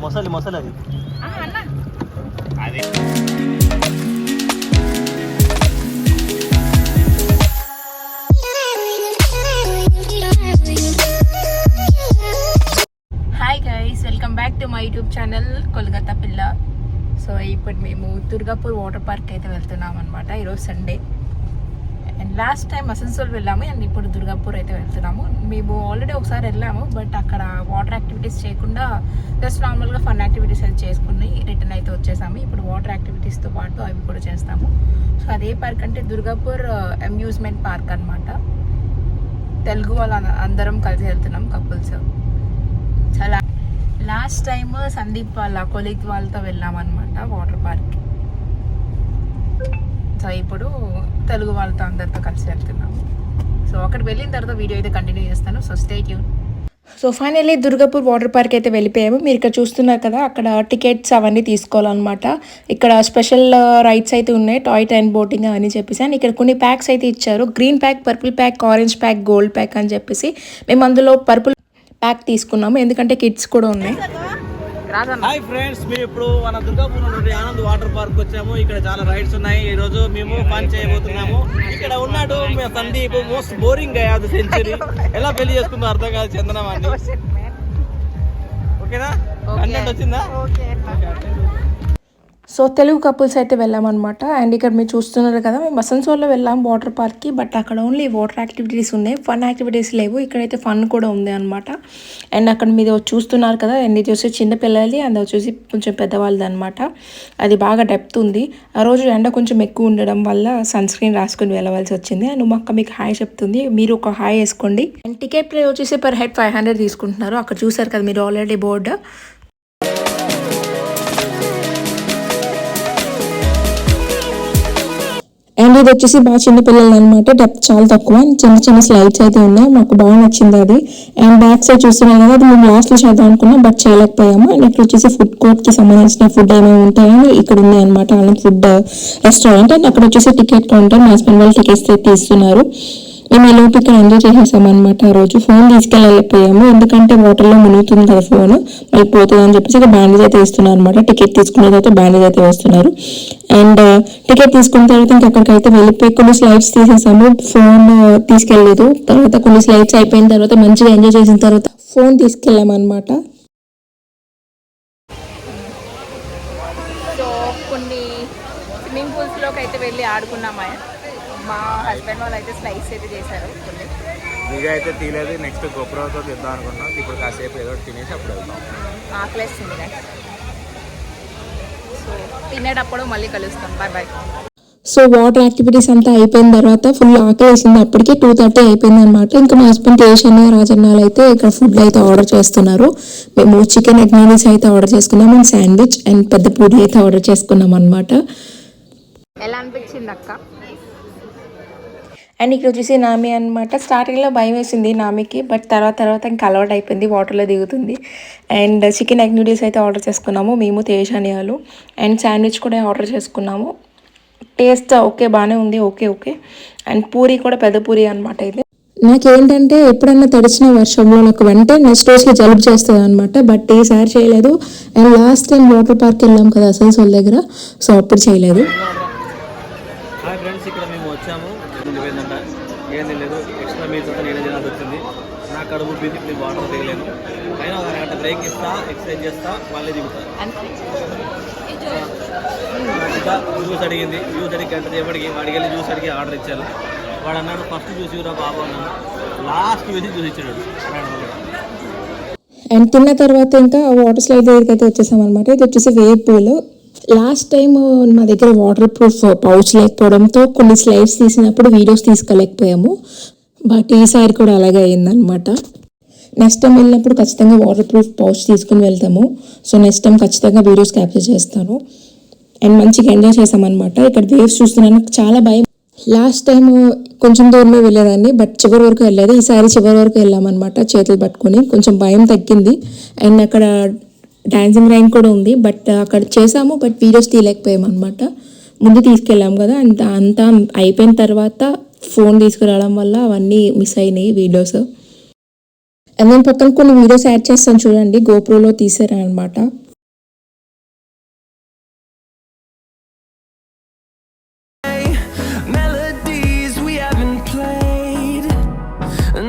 మొసలి మొసలి అది hi guys, welcome back to my YouTube channel Kolkata పిల్ల. సో ఇప్పుడు మేము దుర్గాపూర్ వాటర్ పార్క్ అయితే వెళ్తున్నాం అనమాట. ఈరోజు Sunday and last time Asansol వెళ్ళాము అండ్ ఇప్పుడు దుర్గాపూర్ అయితే వెళ్తున్నాము. మేము ఆల్రెడీ ఒకసారి వెళ్ళాము, బట్ అక్కడ వాటర్ యాక్టివిటీస్ చేయకుండా జస్ట్ నార్మల్గా ఫన్ యాక్టివిటీస్ అయితే చేసుకుని రిటర్న్ అయితే వచ్చేసాము. ఇప్పుడు వాటర్ యాక్టివిటీస్తో పాటు అవి కూడా చేస్తాము. సో అదే పార్క్ అంటే దుర్గాపూర్ అమ్యూజ్మెంట్ పార్క్ అనమాట. తెలుగు వాళ్ళ అందరం కలిసి వెళ్తున్నాం, కపుల్స్. చాలా లాస్ట్ టైం సందీప్ వాళ్ళ కొలీగ్ వాళ్ళతో వెళ్ళామన్నమాట వాటర్ పార్క్. సో ఇప్పుడు తెలుగు వాళ్ళతో అందరితో కలిసి వెళ్తున్నాము. సో అక్కడికి వెళ్ళిన తర్వాత వీడియో అయితే కంటిన్యూ చేస్తాను. So stay tune. So finally Durgapur water park అయితే వెళ్ళిపోయాము. మీరు ఇక్కడ చూస్తున్నారు కదా, అక్కడ టికెట్స్ అవన్నీ తీసుకోవాలన్నమాట. ఇక్కడ స్పెషల్ రైడ్స్ అయితే ఉన్నాయి, టాయ్ ట్రైన్ బోటింగ్ అని చెప్పేసి. అండ్ ఇక్కడ కొన్ని ప్యాక్స్ అయితే ఇచ్చారు, green pack, purple pack, orange pack, gold pack అని చెప్పేసి. మేము అందులో పర్పుల్ ప్యాక్ తీసుకున్నాము, ఎందుకంటే కిడ్స్ కూడా ఉన్నాయి. హాయ్ ఫ్రెండ్స్, మేము ఇప్పుడు మన దుర్గాపూర్ నుండి ఆనంద్ వాటర్ పార్క్ వచ్చాము. ఇక్కడ చాలా రైడ్స్ ఉన్నాయి. ఈ రోజు మేము ఫన్ చేయబోతున్నాము. ఇక్కడ ఉన్నాడు సందీప్, మోస్ట్ బోరింగ్ అయ్యాదు సెంచరీ. ఎలా పెళ్లి చేసుకుందో అర్థం కాదు చందనమాన్ని. ఓకేనా, కంటెంట్ వచ్చిందా? సో తెలుగు కపుల్స్ అయితే వెళ్ళామన్నమాట. అండ్ ఇక్కడ మీరు చూస్తున్నారు కదా, మేము అసన్సోల్లో వెళ్ళాం వాటర్ పార్క్కి, బట్ అక్కడ ఓన్లీ వాటర్ యాక్టివిటీస్ ఉన్నాయి, ఫన్ యాక్టివిటీస్ లేవు. ఇక్కడైతే ఫన్ కూడా ఉంది అనమాట. అండ్ అక్కడ మీరు చూస్తున్నారు కదా, అండ్ ఇది వచ్చి చిన్నపిల్లలు, అండ్ వచ్చేసి కొంచెం పెద్దవాళ్ళది అనమాట. అది బాగా డెప్త్ ఉంది. ఆ రోజు ఎండ కొంచెం ఎక్కువ ఉండడం వల్ల సన్ స్క్రీన్ రాసుకుని వెళ్ళవలసి వచ్చింది. అండ్ మా అక్క మీకు హాయ్ చెప్తుంది, మీరు ఒక హాయ్ వేసుకోండి. అండ్ టికెట్ ప్రైస్ వచ్చేసి పర్ హెడ్ 500 తీసుకుంటున్నారు. అక్కడ చూసారు కదా మీరు ఆల్రెడీ బోర్డు. అండ్ ఇది వచ్చేసి బాగా చిన్న పిల్లలు అనమాట, డెప్త్ చాలా తక్కువ, చిన్న చిన్న స్లైడ్స్ అయితే ఉన్నాయి. మాకు బాగా నచ్చింది అది. అండ్ బ్యాక్ సైడ్ చూస్తున్నాం కదా, అది మేము లాస్ట్లో చేద్దాం అనుకున్నాం, బట్ చేయలేకపోయాము. అండ్ ఇక్కడ వచ్చేసి ఫుడ్ కోర్ట్కి సంబంధించిన ఫుడ్ ఏమేమి ఉంటాయని ఇక్కడ ఉంది అనమాట, ఆనంద్ ఫుడ్ రెస్టారెంట్. అండ్ అక్కడ వచ్చేసి టికెట్ కౌంటర్, మా హస్బెండ్ వాళ్ళు టికెట్స్ తీస్తున్నారు. మేము ఈ లోపు ఇక్కడ ఎంజాయ్ చేసేసాం అనమాట. ఆ రోజు ఫోన్ తీసుకెళ్ళలేకపోయాము, ఎందుకంటే వాటర్లో మునుగుతుంది కదా ఫోన్, మళ్ళీ పోతుంది అని చెప్పేసి ఇక్కడ బ్యాండేజ్ అయితే వేస్తున్నారు అనమాట. టికెట్ తీసుకున్న తర్వాత బ్యాండేజ్ అయితే వేస్తున్నారు. అండ్ టికెట్ తీసుకున్న తర్వాత ఇంకక్కడికైతే వెళ్ళిపోయి కొన్ని స్లైడ్స్ తీసేసాము, ఫోన్ తీసుకెళ్ళలేదు. తర్వాత కొన్ని స్లైడ్స్ అయిపోయిన తర్వాత మంచిగా ఎంజాయ్ చేసిన తర్వాత ఫోన్ తీసుకెళ్ళామన్నమాట. సో కొన్ని స్విమ్మింగ్ పూల్స్లోకి అయితే వెళ్ళి ఆడుకున్నామా. మా హస్బెండ్ వాళ్ళు అయితే స్లైడ్స్ అయితే చేశారు. కొన్ని వీడియో అయితే తీయలేదు, నెక్స్ట్ గోపురంతో తిద్దాం అనుకున్నాం. ఇప్పుడు కాసేపు ఏదో తినేసి అప్పుడు వెళ్తాం. ఆకలేస్తుంది కదా, సో తినేటప్పుడు మళ్ళీ కలుస్తాం. Bye bye. So water activities అంతా అయిపోయిన తర్వాత ఫుల్ ఆకలి వేసింది. అప్పటికే 2:30 అయిపోయింది అనమాట. ఇంకా మా హస్బెండ్ కేశన్య రాజన్నాలు అయితే ఇక్కడ ఫుడ్ అయితే ఆర్డర్ చేస్తున్నారు. మేము చికెన్ ఎగ్ నూడిల్స్ అయితే ఆర్డర్ చేసుకున్నాం, అండ్ శాండ్విచ్ అండ్ పెద్ద పూరి అయితే ఆర్డర్ చేసుకున్నాం అనమాట. ఎలా అనిపించింది అక్క? అండ్ ఇక్కడ వచ్చేసి నామి అనమాట. స్టార్టింగ్లో భయం వేసింది నామికి, బట్ తర్వాత ఇంకా అలవాటు అయిపోయింది, వాటర్లో దిగుతుంది. అండ్ చికెన్ ఎగ్ నూడిల్స్ అయితే ఆర్డర్ చేసుకున్నాము మేము, తేజానియాలు. అండ్ శాండ్విచ్ కూడా ఆర్డర్ చేసుకున్నాము. టేస్ట్ ఓకే, బాగానే ఉంది, ఓకే. అండ్ పూరి కూడా పెద్ద పూరి అనమాట. ఇది నాకేంటంటే ఎప్పుడన్నా తడిచిన వర్షంలో నాకు వెంటనే నెక్స్ట్ రోజుకి జలుబు చేస్తుంది అనమాట, బట్ ఈసారి చేయలేదు. And last time water park వెళ్ళాం కదా అసన్సోల్ దగ్గర, సో అప్పుడు చేయలేదు. హాయ్ ఫ్రెండ్స్, ఇక్కడ మేము వచ్చాము. ఏంటంటే ఏం తెలియదు, ఎక్స్ట్రా మీల్స్ అంతా నేనే తినాల్సి వచ్చింది. నా కడుపు బిజీ, వాటర్ దిగలేను. అయినా ఒక గంట బ్రేక్ ఇస్తా, ఎక్సర్సైజ్ చేస్తా, మళ్ళీ దిగుతాను. ఇంకా జ్యూస్ అడిగింది, జ్యూస్ అడిగి గంట సేపటికి వాడికి వెళ్ళి జ్యూస్ అడిగి ఆర్డర్ ఇచ్చారు. వాడు అన్నాడు ఫస్ట్ జ్యూస్ ఇవ్వరా బాబు అన్నాను, లాస్ట్ జ్యూస్ ఇచ్చాడు. అండ్ తిన్న తర్వాత ఇంకా వాటర్ స్లైడ్ దగ్గరికి అయితే వచ్చేసామన్నమాట. ఇది వచ్చేసి వేవ్ పూల్. లాస్ట్ టైం మా దగ్గర వాటర్ ప్రూఫ్ పౌచ్ లేకపోవడంతో కొన్ని స్లైడ్స్ తీసినప్పుడు వీడియోస్ తీసుకోలేకపోయాము, బట్ ఈసారి కూడా అలాగే అయిందనమాట. నెక్స్ట్ టైం వెళ్ళినప్పుడు ఖచ్చితంగా వాటర్ ప్రూఫ్ పౌచ్ తీసుకుని వెళ్తాము. సో నెక్స్ట్ టైం ఖచ్చితంగా వీడియోస్ క్యాప్చర్ చేస్తాను. అండ్ మంచిగా ఎంజాయ్ చేసామన్నమాట. ఇక్కడ వేవ్స్ చూస్తున్నాను, నాకు చాలా భయం. లాస్ట్ టైం కొంచెం దూరమే వెళ్ళేదాన్ని, బట్ చివరి వరకు వెళ్ళలేదు. ఈసారి చివరి వరకు వెళ్ళామన్నమాట చేతులు పట్టుకొని, కొంచెం భయం తగ్గింది. అండ్ అక్కడ డాన్సింగ్ రైన్ కూడా ఉంది, బట్ అక్కడ చేసాము, బట్ వీడియోస్ తీయలేకపోయాము అనమాట. ముందు తీసుకెళ్ళాము కదా, అంతా అయిపోయిన తర్వాత ఫోన్ తీసుకురావడం వల్ల అవన్నీ మిస్ అయినాయి వీడియోస్. అండ్ నేను పక్కన కొన్ని వీడియోస్ యాడ్ చేస్తాను చూడండి, గోప్రోలో తీసారనమాట. Melodies we haven't played.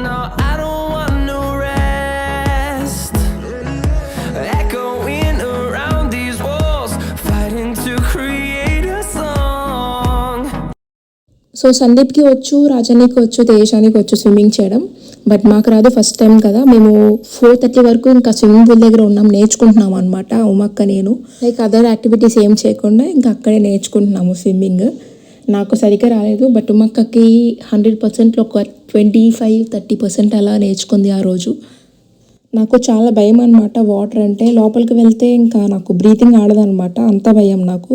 No, I don't want no rest. Echoing around these walls, fighting to create a song. So సందీప్కి వచ్చు, రాజానికి వచ్చు, తేజానికి వచ్చు స్విమ్మింగ్ చేయడం. బట్ మాకు రాదు, ఫస్ట్ టైం కదా. మేము 4:30 వరకు ఇంకా స్విమ్మింగ్ పూల్ దగ్గర ఉన్నాం, నేర్చుకుంటున్నాం అనమాట. ఉమక్క నేను లైక్ అదర్ యాక్టివిటీస్ ఏం చేయకుండా ఇంకా అక్కడే నేర్చుకుంటున్నాము స్విమ్మింగ్. నాకు సరిగ్గా రాలేదు, బట్ ఉమక్కకి 100%లో ఒక 25-30% అలా నేర్చుకుంది ఆ రోజు. నాకు చాలా భయం అనమాట వాటర్ అంటే. లోపలికి వెళ్తే ఇంకా నాకు బ్రీతింగ్ ఆడదనమాట, అంత భయం నాకు.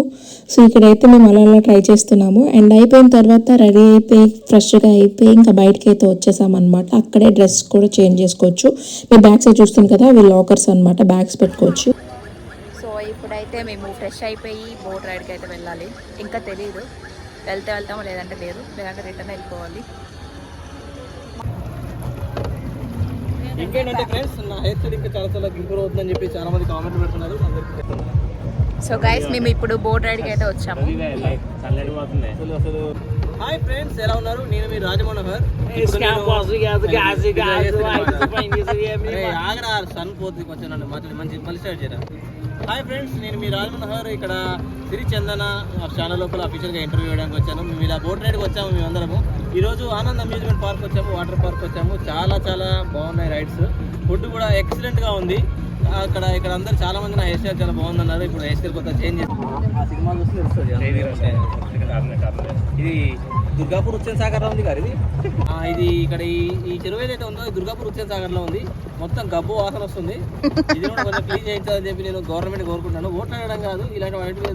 సో ఇక్కడైతే మేము అలా ట్రై చేస్తున్నాము. అండ్ అయిపోయిన తర్వాత రెడీ అయిపోయి ఫ్రెష్గా అయిపోయి ఇంకా బయటకి అయితే వచ్చేసామన్నమాట. అక్కడే డ్రెస్ కూడా చేంజ్ చేసుకోవచ్చు. మేము బ్యాగ్ సైడ్ చూస్తుంది కదా, అవి లాకర్స్ అనమాట, బ్యాగ్స్ పెట్టుకోవచ్చు. సో ఇప్పుడైతే మేము ఫ్రెష్ అయిపోయి బోట్ రైడ్కి అయితే వెళ్ళాలి. ఇంకా తెలియదు, వెళ్తామో లేదంటే రిటర్న్ వెళ్ళిపోవాలి. ఇంకేంటంటే ఫ్రెండ్స్, నా హెయిర్ స్టైల్ ఇంకా చాలా ఇంప్రూవ్ అవుతుందని చెప్పి చాలా మంది కామెంట్ పెడుతున్నారు. సో గైస్ మేము ఇప్పుడు బోట్ రైడ్కి అయితే వచ్చాము. అసలు హాయ్ ఫ్రెండ్స్, ఎలా ఉన్నారు? నేను మీ రాజమనోహర్. ఆగరా సన్ పోతుంది కొంచెం, నన్ను మంచి మళ్ళీ స్టార్ట్ చేయరా. హాయ్ ఫ్రెండ్స్, నేను మీ రాజమనోహర్. ఇక్కడ సిరిచందన ఛానల్ లోపల అఫీషియల్గా ఇంటర్వ్యూ చేయడానికి వచ్చాను. మేము ఇలా బోట్ రైడ్కి వచ్చాము మేమందరము. ఈరోజు ఆనంద్ అమ్యూజ్మెంట్ పార్క్ వచ్చాము, వాటర్ పార్క్ వచ్చాము. చాలా బాగున్నాయి రైడ్స్. ఫుడ్ కూడా ఎక్సలెంట్గా ఉంది. ఇక్కడ అందరూ చాలా మంది నా హెయిర్ స్టైల్ చాలా బాగుందన్నారు. ఇప్పుడు హెయిర్ స్టైల్ కొత్త చేంజ్ చేసి ఆ సినిమా చూస్తే తెలుస్తుంది. ఇది దుర్గాపూర్ హుస్సేన్ సాగర్లో ఉంది కదా ఇది. ఇది ఇక్కడ ఈ చెరువు ఏదైతే ఉందో దుర్గాపూర్ హుస్సేన్ సాగర్లో ఉంది. మొత్తం గబ్బు వాసన వస్తుంది. ఇది కూడా కొంచెం క్లీన్ చేయించాలని చెప్పి నేను గవర్నమెంట్ కోరుకుంటాను. ఓట్లు అడగడం కాదు, ఇలాంటి వాటి మీద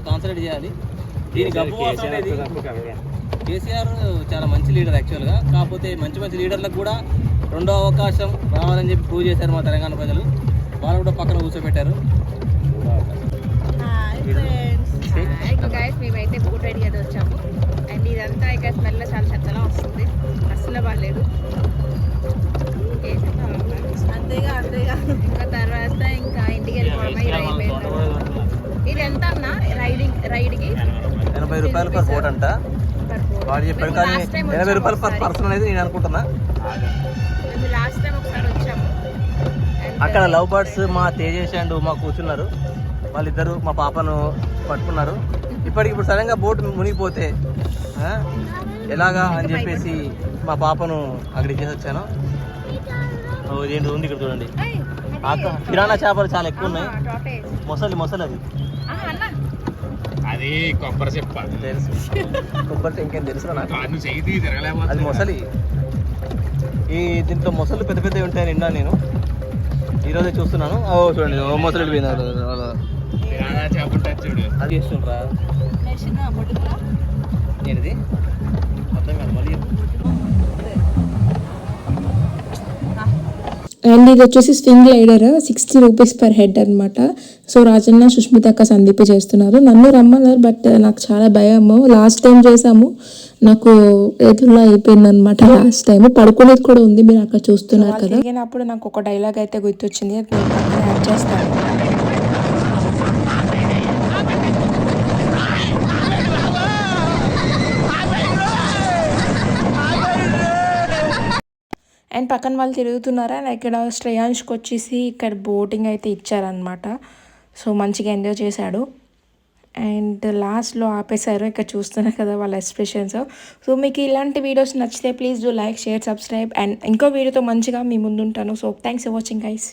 కాన్సన్ట్రేట్ చేయాలి. దీని గబ్బు వాసన అనేది కేసీఆర్ చాలా మంచి లీడర్ యాక్చువల్గా. కాకపోతే మంచి లీడర్లకు కూడా రెండో అవకాశం రావాలని చెప్పి ప్రూవ్ చేశారు మా తెలంగాణ ప్రజలు. వాళ్ళు కూడా పక్కన కూర్చోబెట్టారు. గైస్ మేమైతే బోట్ రైడ్కి అయితే వచ్చాము. అండ్ ఇదంతా ఇక స్మెల్ చాలా చెత్తలా వస్తుంది, అస్సలు బాగాలేదు. అంతేగా ఇంకా తర్వాత ఇంకా ఇంటికి వెళ్ళిపోవడమే. ఇది అయిపోయింది. ఇది ఎంత అన్నా రైడ్కి 80 రూపాయలు పర్ బోట్ అంట వాడు చెప్పాడు. కానీ 80 రూపాయలు పర్ పర్సన్ అనేది నేను అనుకుంటున్నా. మేము లాస్ట్ టైం ఒకసారి వచ్చాము. అక్కడ లవ్ బర్డ్స్ మా తేజేష్ అండ్ మా కూర్చున్నారు. వాళ్ళిద్దరు మా పాపను పట్టుకున్నారు. ఇప్పుడు సడన్గా బోట్ మునిగిపోతే ఎలాగా అని చెప్పేసి మా పాపను అక్కడికి చేసి వచ్చాను. ఏంటి ఉంది ఇక్కడ చూడండి. కిరాణా చేపలు చాలా ఎక్కువ ఉన్నాయి. మొసలి అది కొబ్బరి చెప్ప తెలుసు. కొబ్బరి ఇంకేం తెలుసు నాకు. అది మొసలి. దీంట్లో మొసలు పెద్ద ఉంటాయని విన్నా నేను. ఈరోజే చూస్తున్నాను. చూడండి, మొసలు పోయినారు. చూడు అది చేస్తుండ్రా ఏంటిది అర్థం కాదు మళ్ళీ. అండ్ ఇది వచ్చేసి swing glider, 60 rupees per head అనమాట. సో రాజన్న, సుష్మిత అక్క, సందీప్ చేస్తున్నారు. నన్ను రమ్మన్నారు, బట్ నాకు చాలా భయము. లాస్ట్ టైం చేసాము, నాకు ఎదురులో అయిపోయింది అనమాట. లాస్ట్ టైం పడుకునేది కూడా ఉంది, మీరు అక్కడ చూస్తున్నారు కదా. అప్పుడు నాకు ఒక డైలాగ్ అయితే గుర్తొచ్చింది, అది నేను పక్కన యాడ్ చేస్తాను. అండ్ పక్కన వాళ్ళు తిరుగుతున్నారా, ఇక్కడ శ్రేయాంష్కి వచ్చేసి ఇక్కడ బోటింగ్ అయితే ఇచ్చారనమాట. సో మంచిగా ఎంజాయ్ చేశాడు. అండ్ లాస్ట్లో ఆపేశారు, ఇక్కడ చూస్తున్నారు కదా వాళ్ళ ఎక్స్ప్రెషన్స్. సో మీకు ఇలాంటి వీడియోస్ నచ్చితే please do like, share, subscribe. And ఇంకో వీడియోతో మంచిగా మీ ముందు ఉంటాను. So thanks for watching guys.